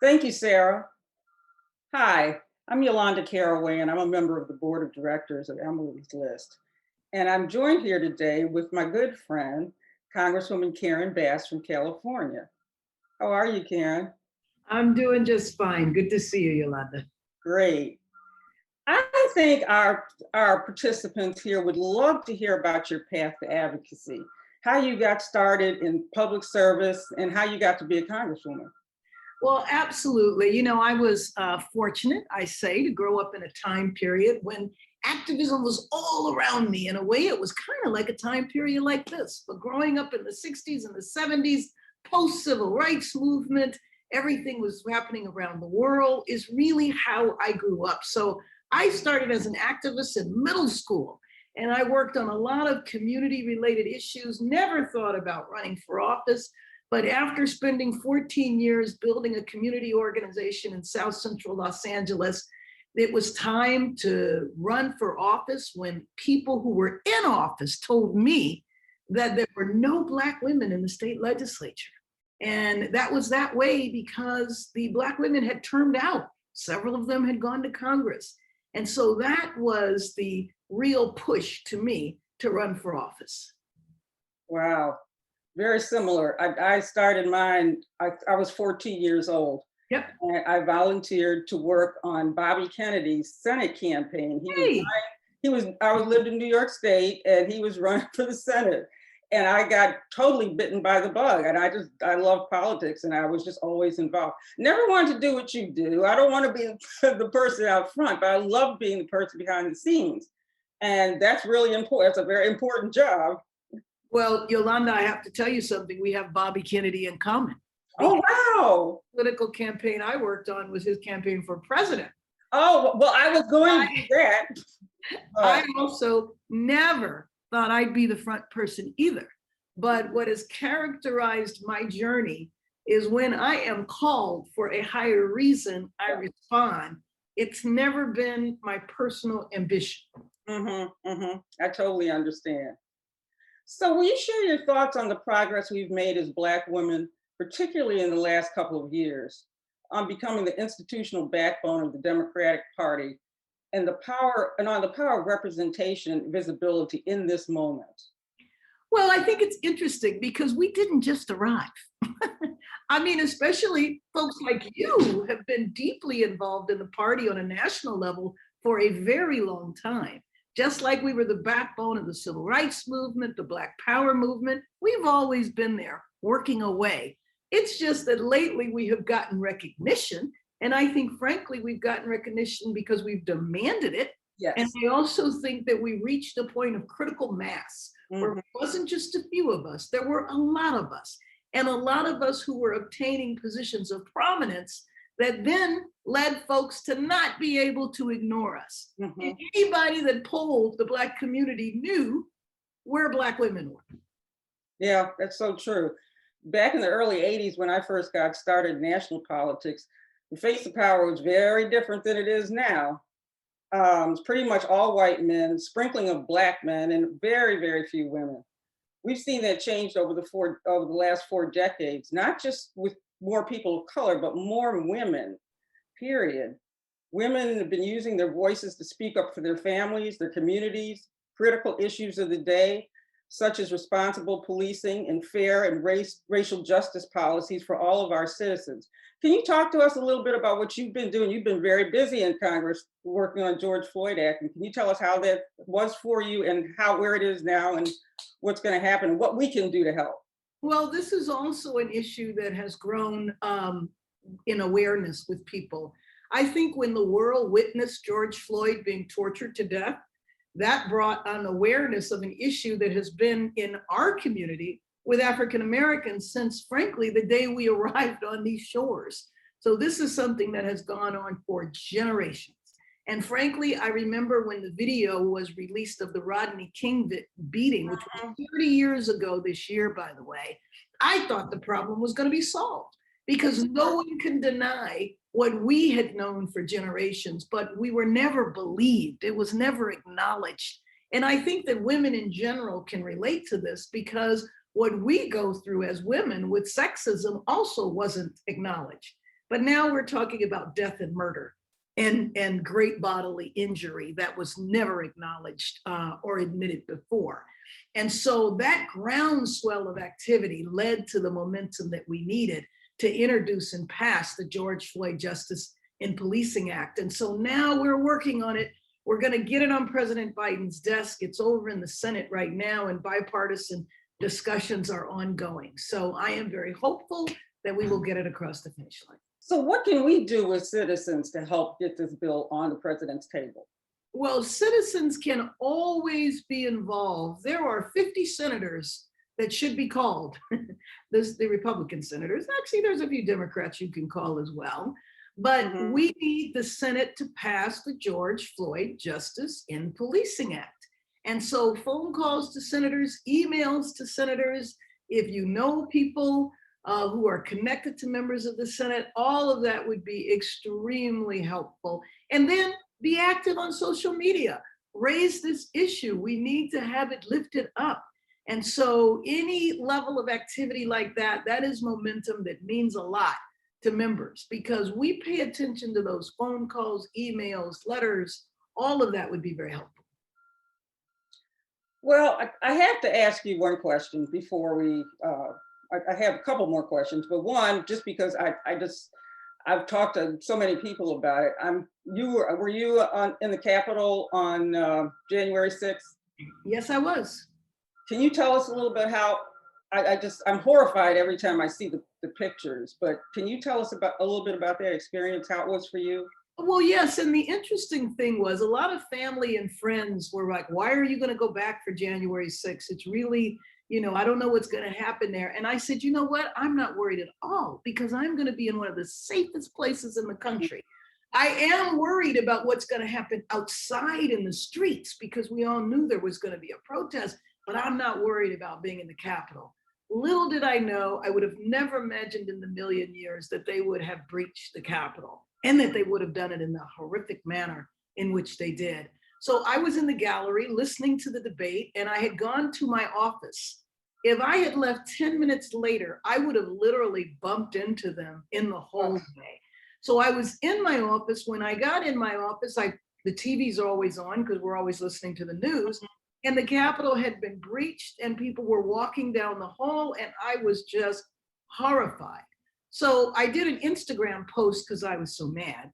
Thank you, Sarah. Hi, I'm Yolanda Caraway, and I'm a member of the board of directors of MILY's List. And I'm joined here today with my good friend, Congresswoman Karen Bass from California. How are you, Karen? I'm doing just fine. Good to see you, Yolanda. Great. I think our participants here would love to hear about your path to advocacy, how you got started in public service, and how you got to be a congresswoman. Well, absolutely. I was fortunate, I say, to grow up in a time period when activism was all around me. In a way, it was kind of like a time period like this. But growing up in the 60s and the 70s, post civil rights movement, everything was happening around the world, is really how I grew up. So I started as an activist in middle school, and I worked on a lot of community related issues, never thought about running for office. But after spending 14 years building a community organization in South Central Los Angeles, it was time to run for office when people who were in office told me that there were no Black women in the state legislature. And that was that way because the Black women had turned out. Several of them had gone to Congress. And so that was the real push to me to run for office. Wow. Very similar. I started mine, I was 14 years old. Yep. And I volunteered to work on Bobby Kennedy's Senate campaign. Hey. I lived in New York State and he was running for the Senate. And I got totally bitten by the bug. And I love politics and I was just always involved. Never wanted to do what you do. I don't want to be the person out front, but I love being the person behind the scenes. And that's really important. It's a very important job. Well, Yolanda, I have to tell you something. We have Bobby Kennedy in common. Oh, wow. The political campaign I worked on was his campaign for president. Oh, well, I was going to do that. I also never thought I'd be the front person either. But what has characterized my journey is when I am called for a higher reason, I respond. It's never been my personal ambition. I totally understand. So will you share your thoughts on the progress we've made as Black women, particularly in the last couple of years, on becoming the institutional backbone of the Democratic Party and on the power of representation and visibility in this moment? Well, I think it's interesting because we didn't just arrive. I mean, especially folks like you have been deeply involved in the party on a national level for a very long time. Just like we were the backbone of the civil rights movement, the Black Power movement, we've always been there working away. It's just that lately we have gotten recognition. And I think, frankly, we've gotten recognition because we've demanded it. Yes. And I also think that we reached a point of critical mass where it wasn't just a few of us, there were a lot of us. And a lot of us who were obtaining positions of prominence that then led folks to not be able to ignore us. And anybody that polled the Black community knew where Black women were. Yeah, that's so true. Back in the early 80s, when I first got started in national politics, the face of power was very different than it is now. It's pretty much all white men, sprinkling of Black men, and very, very few women. We've seen that change over the last 4 decades, not just with more people of color, but more women, period. Women have been using their voices to speak up for their families, their communities, critical issues of the day, such as responsible policing and fair and racial justice policies for all of our citizens. Can you talk to us a little bit about what you've been doing? You've been very busy in Congress working on George Floyd Act. And can you tell us how that was for you and where it is now and what's going to happen and what we can do to help? Well, this is also an issue that has grown in awareness with people. I think when the world witnessed George Floyd being tortured to death, that brought an awareness of an issue that has been in our community with African Americans since, frankly, the day we arrived on these shores. So this is something that has gone on for generations. And frankly, I remember when the video was released of the Rodney King beating, which was 30 years ago this year, by the way, I thought the problem was going to be solved because no one can deny what we had known for generations, but we were never believed. It was never acknowledged. And I think that women in general can relate to this because what we go through as women with sexism also wasn't acknowledged. But now we're talking about death and murder and great bodily injury that was never acknowledged or admitted before. And so that groundswell of activity led to the momentum that we needed to introduce and pass the George Floyd Justice in Policing Act. And so now we're working on it. We're going to get it on President Biden's desk. It's over in the Senate right now, and bipartisan discussions are ongoing. So I am very hopeful that we will get it across the finish line. So what can we do as citizens to help get this bill on the president's table? Well, citizens can always be involved. There are 50 senators that should be called. There's the Republican senators. Actually, there's a few Democrats you can call as well. But we need the Senate to pass the George Floyd Justice in Policing Act. And so phone calls to senators, emails to senators, if you know people who are connected to members of the Senate, all of that would be extremely helpful. And then be active on social media, raise this issue. We need to have it lifted up. And so any level of activity like that, that is momentum that means a lot to members, because we pay attention to those phone calls, emails, letters, all of that would be very helpful. Well, I have to ask you one question before we, I have a couple more questions, but one, just because I've talked to so many people about it. Were you in the Capitol on January 6th? Yes, I was. Can you tell us a little bit how, I'm horrified every time I see the pictures, but can you tell us a little bit about that experience, how it was for you? Well, yes. And the interesting thing was a lot of family and friends were like, why are you going to go back for January 6th? It's really, I don't know what's going to happen there. And I said, you know what? I'm not worried at all, because I'm going to be in one of the safest places in the country. I am worried about what's going to happen outside in the streets, because we all knew there was going to be a protest, but I'm not worried about being in the Capitol. Little did I know, I would have never imagined in a million years that they would have breached the Capitol, and that they would have done it in the horrific manner in which they did. So I was in the gallery listening to the debate, and I had gone to my office. If I had left 10 minutes later, I would have literally bumped into them in the hallway. So I was in my office. When I got in my office, the TVs are always on because we're always listening to the news. And the Capitol had been breached, and people were walking down the hall, and I was just horrified. So I did an Instagram post because I was so mad.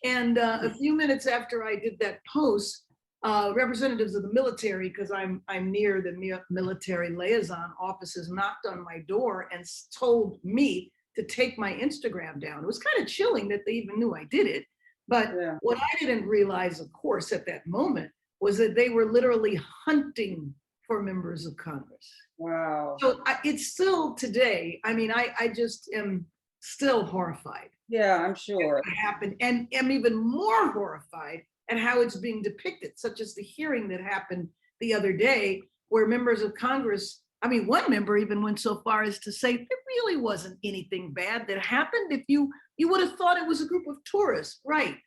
And a few minutes after I did that post, representatives of the military, because I'm near the military liaison offices, knocked on my door and told me to take my Instagram down. It was kind of chilling that they even knew I did it. But what I didn't realize, of course, at that moment was that they were literally hunting for members of Congress. Wow. So it's still today, I just am still horrified. Yeah, I'm sure. It happened, and am even more horrified at how it's being depicted, such as the hearing that happened the other day, where members of Congress, one member even went so far as to say there really wasn't anything bad that happened. If you would have thought it was a group of tourists, right,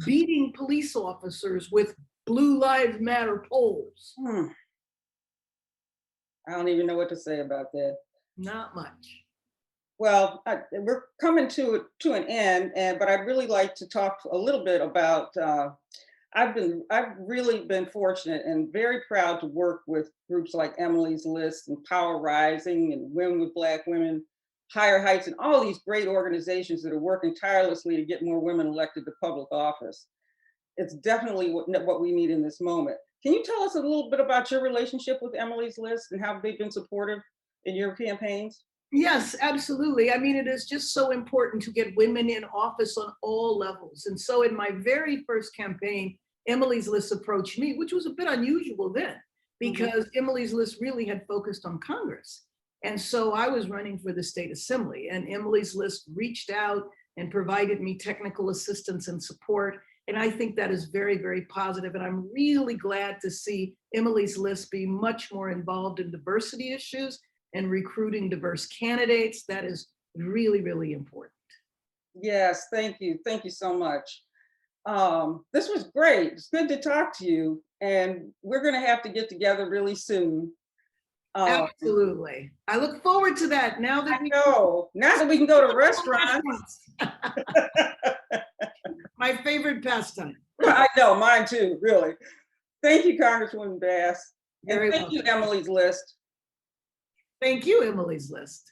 beating police officers with Blue Lives Matter poles. I don't even know what to say about that. Not much. Well, we're coming to an end, but I'd really like to talk a little bit about. I've really been fortunate and very proud to work with groups like Emily's List and Power Rising and Women with Black Women, Higher Heights, and all these great organizations that are working tirelessly to get more women elected to public office. It's definitely what we need in this moment. Can you tell us a little bit about your relationship with Emily's List and how they've been supportive in your campaigns? Yes, absolutely. It is just so important to get women in office on all levels. And so in my very first campaign, Emily's List approached me, which was a bit unusual then, because Emily's List really had focused on Congress. And so I was running for the state assembly, and Emily's List reached out and provided me technical assistance and support. And I think that is very, very positive. And I'm really glad to see Emily's List be much more involved in diversity issues and recruiting diverse candidates. That is really, really important. Yes, thank you. Thank you so much. This was great. It's good to talk to you. And we're going to have to get together really soon. Absolutely. I look forward to that now that I know. Now that we can go to restaurants. My favorite pastime. I know, mine too, really. Thank you, Congresswoman Bass. And Very thank you, welcome. Emily's List. Thank you, Emily's List.